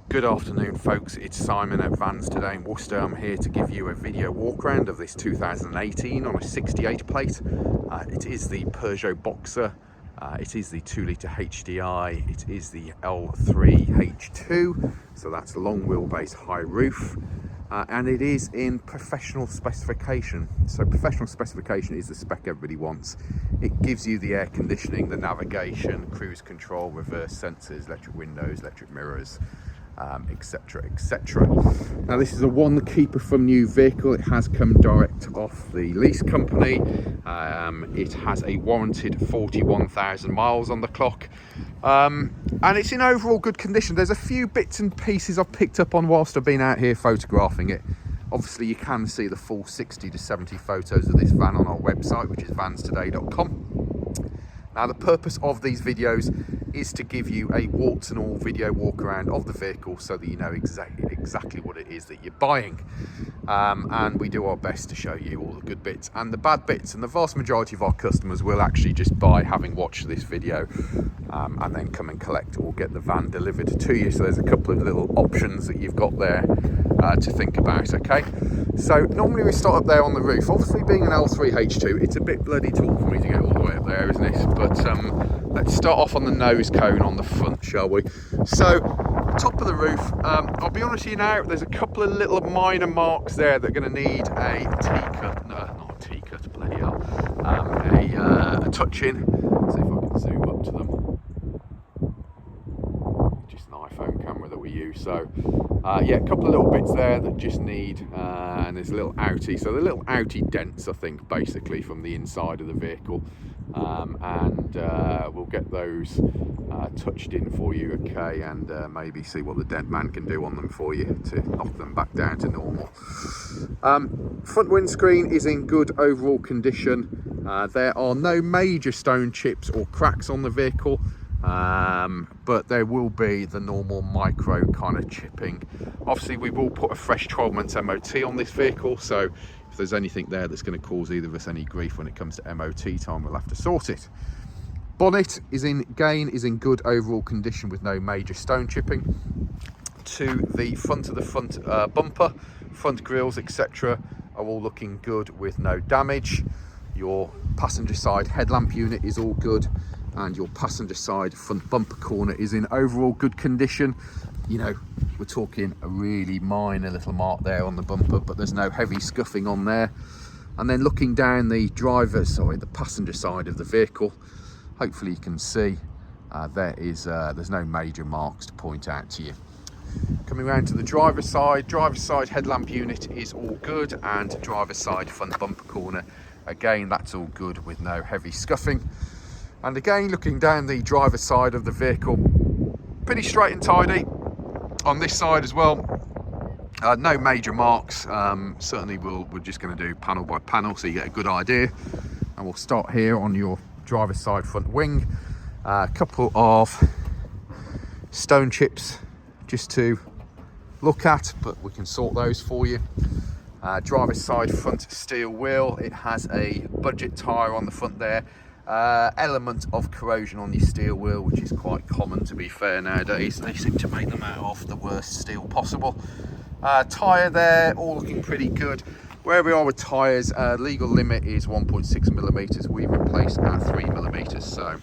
Good afternoon folks, it's Simon at Vans Today in Worcester. I'm here to give you a video walk around of this 2018 on a 68 plate. It is the Peugeot Boxer, it is the 2-litre HDI, it is the L3 H2, so that's long wheelbase high roof. And it is in professional specification. So professional specification is the spec everybody wants. It gives you the air conditioning, the navigation, cruise control, reverse sensors, electric windows, electric mirrors, etc, etc. Now this is a one keeper from new vehicle. It has come direct off the lease company. It has a warranted 41,000 miles on the clock, and it's in overall good condition. There's a few bits and pieces I've picked up on whilst I've been out here photographing it. Obviously you can see the full 60 to 70 photos of this van on our website, which is vanstoday.com. Now the purpose of these videos is to give you a warts and all video walk around of the vehicle so that you know exactly what it is that you're buying. And we do our best to show you all the good bits and the bad bits, and the vast majority of our customers will actually just buy having watched this video and then come and collect or get the van delivered to you. So there's a couple of little options that you've got there to think about. Okay, so normally we start up there on the roof. Obviously being an L3 H2, it's a bit bloody tall for me to get all the way up there, isn't it? But let's start off on the nose cone on the front, shall we? So top of the roof, I'll be honest with you now, there's a couple of little minor marks there that are going to need a T-cut, no, not a T-cut, bloody hell, a touch-in. See if I can zoom up to them. Just an iPhone camera that we use. So yeah, a couple of little bits there that just need, and there's a little outie, so the little outie dents, I think, basically from the inside of the vehicle, and we'll get those touched in for you, okay, and maybe see what the dent man can do on them for you to knock them back down to normal. Front windscreen is in good overall condition. There are no major stone chips or cracks on the vehicle, but there will be the normal micro kind of chipping. Obviously we will put a fresh 12 months MOT on this vehicle, so if there's anything there that's going to cause either of us any grief when it comes to MOT time, we'll have to sort it. Bonnet is in good overall condition with no major stone chipping. To the front of the front bumper, front grills, etc. are all looking good with no damage. Your passenger side headlamp unit is all good, and your passenger side front bumper corner is in overall good condition. You know, we're talking a really minor little mark there on the bumper, but there's no heavy scuffing on there. And then looking down the the passenger side of the vehicle, hopefully you can see there's no major marks to point out to you. Coming around to the driver's side headlamp unit is all good, and driver's side front bumper corner, again, that's all good with no heavy scuffing. And again, looking down the driver's side of the vehicle, pretty straight and tidy on this side as well. No major marks. Certainly we're just going to do panel by panel so you get a good idea. And we'll start here on your driver's side front wing. A couple of stone chips just to look at, but we can sort those for you. Driver's side front steel wheel, it has a budget tyre on the front there. Element of corrosion on your steel wheel, which is quite common, to be fair, nowadays. They seem to make them out of the worst steel possible. Tyre there, all looking pretty good. Where we are with tyres, legal limit is 1.6 millimeters. We replaced at 3 millimeters. So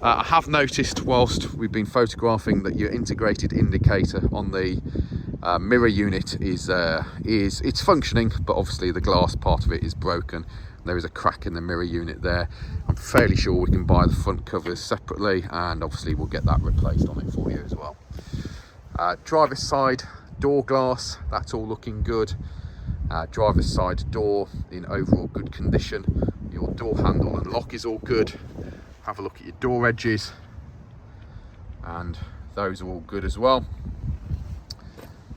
I have noticed whilst we've been photographing that your integrated indicator on the mirror unit it's functioning, but obviously the glass part of it is broken. There is a crack in the mirror unit there. I'm fairly sure we can buy the front covers separately, and obviously we'll get that replaced on it for you as well. Driver's side door glass, that's all looking good. Driver's side door in overall good condition. Your door handle and lock is all good. Have a look at your door edges, and those are all good as well.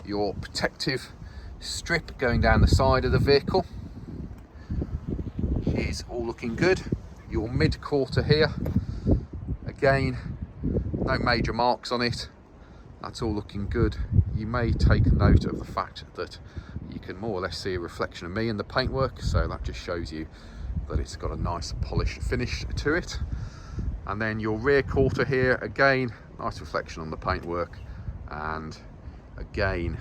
Your protective strip going down the side of the vehicle is all looking good. Your mid quarter here, again, no major marks on it. That's all looking good. You may take note of the fact that you can more or less see a reflection of me in the paintwork, so that just shows you that it's got a nice polished finish to it. And then your rear quarter here, again, nice reflection on the paintwork, and again,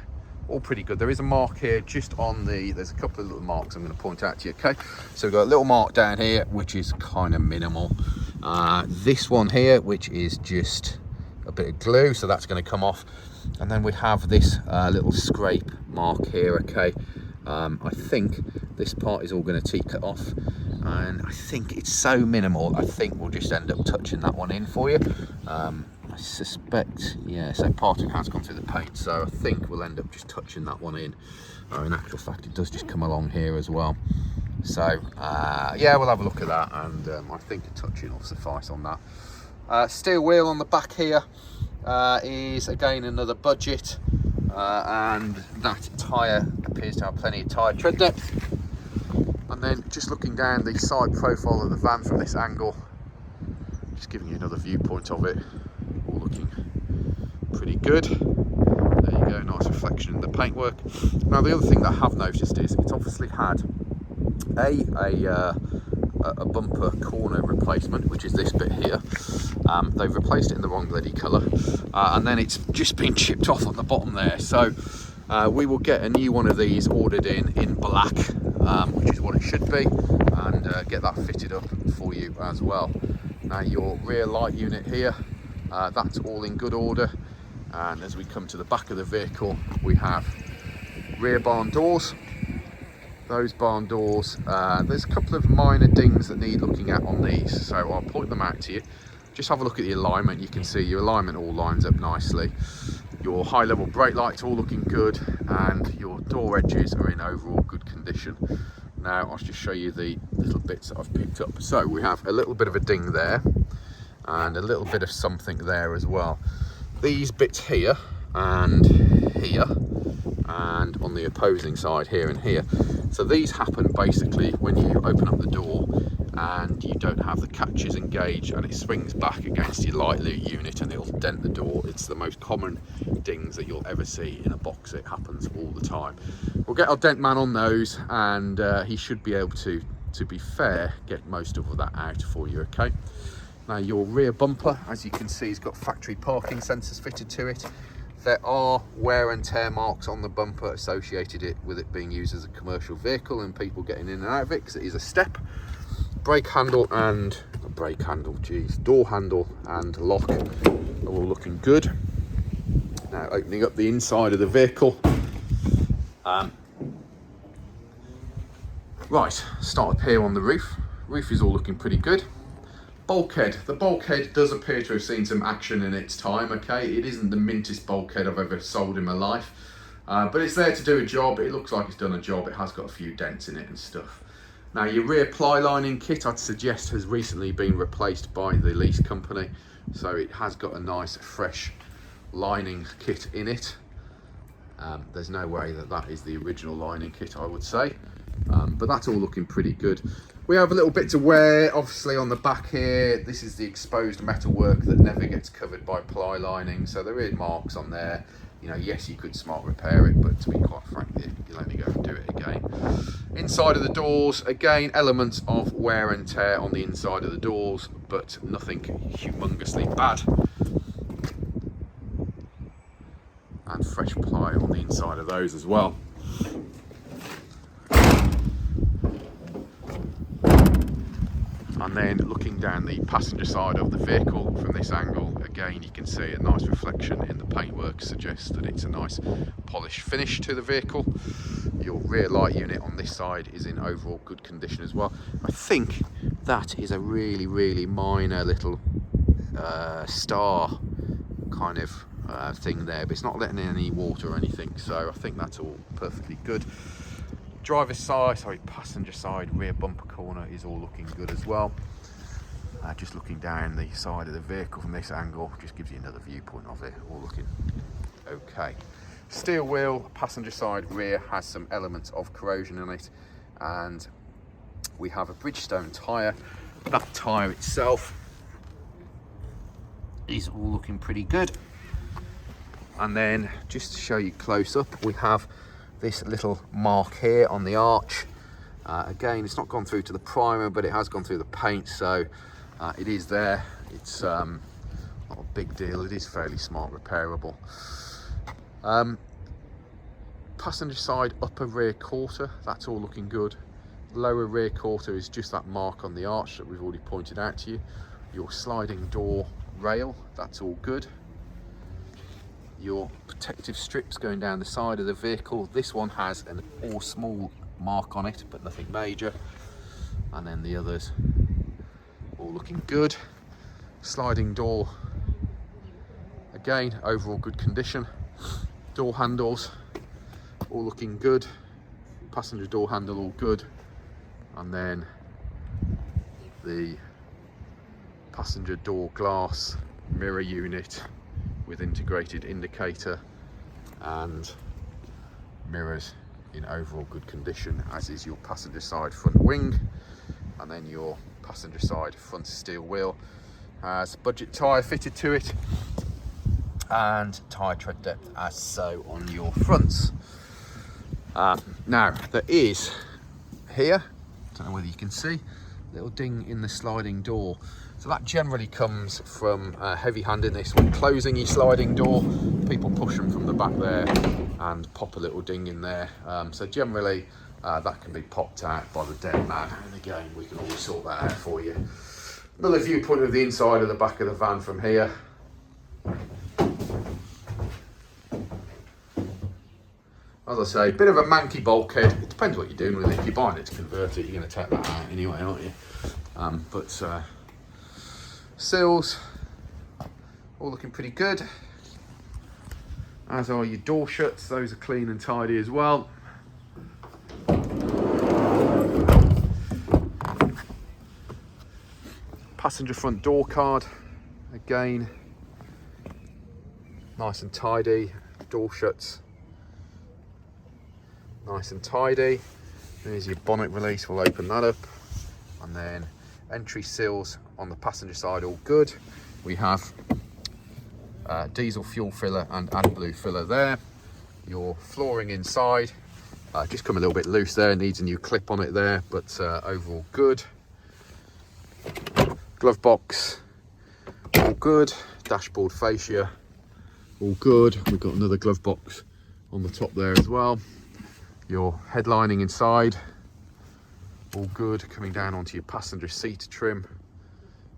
all pretty good. There is a mark here just on there's a couple of little marks I'm going to point out to you. Okay, so we've got a little mark down here which is kind of minimal. This one here, which is just a bit of glue, so that's going to come off. And then we have this little scrape mark here. Okay, I think this part is all going to take it off, and I think it's so minimal, I think we'll just end up touching that one in for you. I suspect, yeah, so part of it has gone through the paint, so I think we'll end up just touching that one in. In actual fact, it does just come along here as well. So yeah, we'll have a look at that, and I think a touching will suffice on that. Steel wheel on the back here is again another budget, and that tyre appears to have plenty of tyre tread depth. And then just looking down the side profile of the van from this angle, just giving you another viewpoint of it, all looking pretty good. There you go, nice reflection in the paintwork. Now the other thing that I have noticed is it's obviously had a bumper corner replacement, which is this bit here. They've replaced it in the wrong bloody colour, and then it's just been chipped off on the bottom there. So we will get a new one of these ordered in black, which is what it should be, and get that fitted up for you as well. Now your rear light unit here, that's all in good order. And as we come to the back of the vehicle, we have rear barn doors. Those barn doors, there's a couple of minor dings that need looking at on these, so I'll point them out to you. Just have a look at the alignment. You can see your alignment all lines up nicely. Your high level brake lights all looking good, and your door edges are in overall good condition. Now I'll just show you the little bits that I've picked up. So we have a little bit of a ding there, and a little bit of something there as well. These bits here and here, and on the opposing side here and here. So these happen basically when you open up the door and you don't have the catches engaged, and it swings back against your light unit and it'll dent the door. It's the most common dings that you'll ever see in a box. It happens all the time. We'll get our dent man on those, and he should be able to be fair, get most of that out for you. Okay. Now your rear bumper, as you can see, has got factory parking sensors fitted to it. There are wear and tear marks on the bumper associated with it being used as a commercial vehicle and people getting in and out of it, because it is a step. Door handle and lock are all looking good. Now opening up the inside of the vehicle. Right, start up here on the roof. Roof is all looking pretty good. Bulkhead. The bulkhead does appear to have seen some action in its time. Okay, it isn't the mintest bulkhead I've ever sold in my life, but it's there to do a job. It looks like it's done a job. It has got a few dents in it and stuff. Now your rear ply lining kit, I'd suggest, has recently been replaced by the lease company, so it has got a nice fresh lining kit in it. There's no way that is the original lining kit, I would say, but that's all looking pretty good. We have a little bit to wear, obviously, on the back here. This is the exposed metalwork that never gets covered by ply lining, so there is marks on there. You know, yes, you could smart repair it, but to be quite frank, you'll only go and do it again. Inside of the doors, again, elements of wear and tear on the inside of the doors, but nothing humongously bad. And fresh ply on the inside of those as well. And then looking down the passenger side of the vehicle from this angle, again you can see a nice reflection in the paintwork, suggests that it's a nice polished finish to the vehicle. Your rear light unit on this side is in overall good condition as well. I think that is a really, really minor little star kind of thing there, but it's not letting in any water or anything, so I think that's all perfectly good. Passenger side rear bumper corner is all looking good as well. Just looking down the side of the vehicle from this angle just gives you another viewpoint of it, all looking okay. Steel wheel, passenger side rear has some elements of corrosion in it, and we have a Bridgestone tyre. That tyre itself is all looking pretty good. And then just to show you close up, we have this little mark here on the arch. Again, it's not gone through to the primer, but it has gone through the paint, so it is there. It's not a big deal. It is fairly smart repairable. Passenger side upper rear quarter, that's all looking good. Lower rear quarter is just that mark on the arch that we've already pointed out to you. Your sliding door rail, that's all good. Your protective strips going down the side of the vehicle, this one has an all small mark on it, but nothing major. And then the others, all looking good. Sliding door, again, overall good condition. Door handles, all looking good. Passenger door handle, all good. And then the passenger door glass mirror unit with integrated indicator and mirrors in overall good condition, as is your passenger side front wing. And then your passenger side front steel wheel has budget tyre fitted to it and tyre tread depth as so on your fronts. Now there is here, don't know whether you can see, little ding in the sliding door. So that generally comes from heavy handedness when closing your sliding door. People push them from the back there and pop a little ding in there. So generally that can be popped out by the dead man. And again, we can always sort that out for you. Another viewpoint of the inside of the back of the van from here. As I say, a bit of a manky bulkhead. It depends what you're doing with it. If you're buying it to convert it, you're going to take that out anyway, aren't you? But seals, all looking pretty good. As are your door shuts. Those are clean and tidy as well. Passenger front door card, again, nice and tidy. Door shuts, nice and tidy. There's your bonnet release, we'll open that up. And then entry sills on the passenger side, all good. We have diesel fuel filler and AdBlue filler there. Your flooring inside, just come a little bit loose there, needs a new clip on it there, but overall good. Glove box, all good. Dashboard fascia, all good. We've got another glove box on the top there as well. Your headlining inside, all good. Coming down onto your passenger seat trim,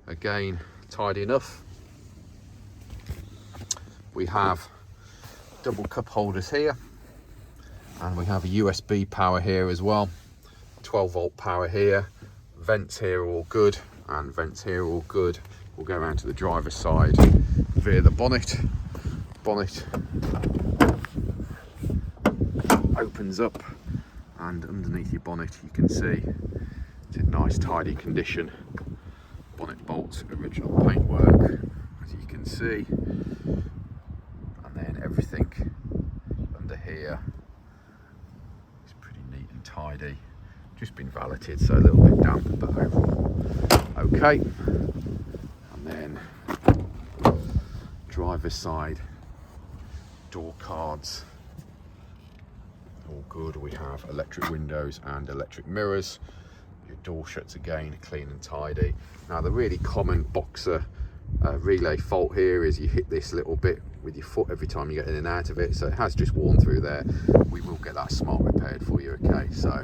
again, tidy enough. We have double cup holders here, and we have a USB power here as well. 12 volt power here. Vents here are all good, and vents here are all good. We'll go around to the driver's side via the bonnet. Bonnet opens up, and underneath your bonnet you can see it's in nice tidy condition. Bonnet bolts, original paintwork, as you can see, and then everything under here is pretty neat and tidy. Just been valeted, so a little bit damp, but overall okay. And then driver's side door cards, all good. We have electric windows and electric mirrors. Your door shuts, again, clean and tidy. Now the really common boxer relay fault here is you hit this little bit with your foot every time you get in and out of it, so it has just worn through there. We will get that smart repaired for you, okay? So,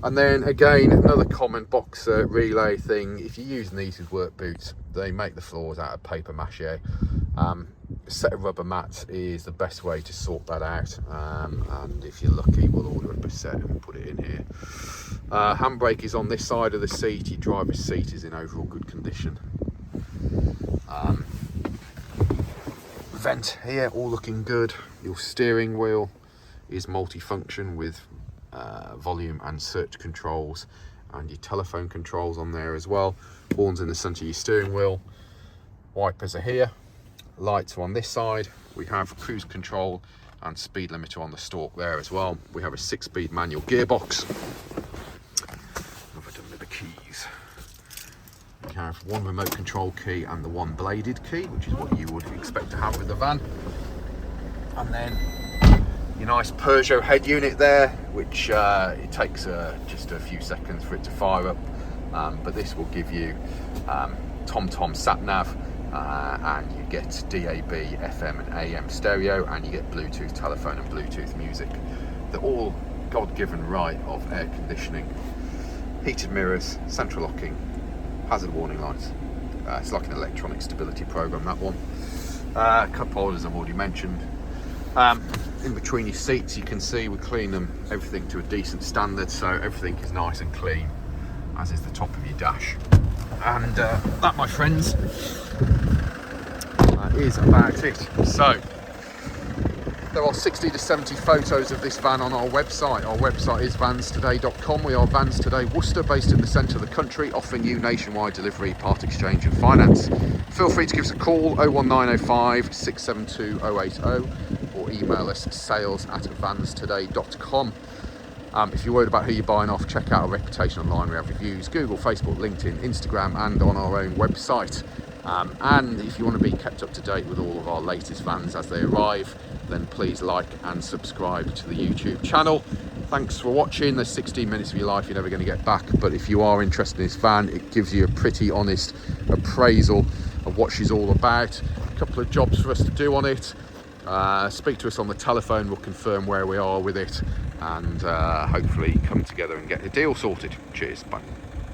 and then again, another common boxer relay thing, if you're using these with work boots, they make the floors out of paper mache. A set of rubber mats is the best way to sort that out, and if you're lucky, we'll order up a set and put it in here. Handbrake is on this side of the seat. Your driver's seat is in overall good condition. Vent here, all looking good. Your steering wheel is multifunction with volume and search controls, and your telephone controls on there as well. Horns in the centre of your steering wheel. Wipers are here. Lights are on this side. We have cruise control and speed limiter on the stalk there as well. We have a 6-speed manual gearbox. What have I done with the keys? We have one remote control key and the one bladed key, which is what you would expect to have with the van. And then your nice Peugeot head unit there, which it takes just a few seconds for it to fire up, but this will give you TomTom sat nav. and you get DAB, FM and AM stereo, and you get Bluetooth telephone and Bluetooth music. They're all God-given right of air conditioning, heated mirrors, central locking, hazard warning lights. It's like an electronic stability program, that one. Cup holders I've already mentioned. In between your seats, you can see we clean them, everything to a decent standard, so everything is nice and clean, as is the top of your dash. And that, my friends, is about it. So there are 60 to 70 photos of this van on our website. Our website is vanstoday.com. We are Vans Today Worcester, based in the centre of the country, offering you nationwide delivery, part exchange and finance. Feel free to give us a call, 01905 672 080, or email us sales@vanstoday.com. If you're worried about who you're buying off, check out our reputation online. We have reviews, Google, Facebook, LinkedIn, Instagram and on our own website. And if you want to be kept up to date with all of our latest vans as they arrive, then please like and subscribe to the YouTube channel. Thanks for watching. There's 16 minutes of your life you're never going to get back, but if you are interested in this van, it gives you a pretty honest appraisal of what she's all about. A couple of jobs for us to do on it. Speak to us on the telephone, we'll confirm where we are with it, and hopefully come together and get a deal sorted. Cheers, bye.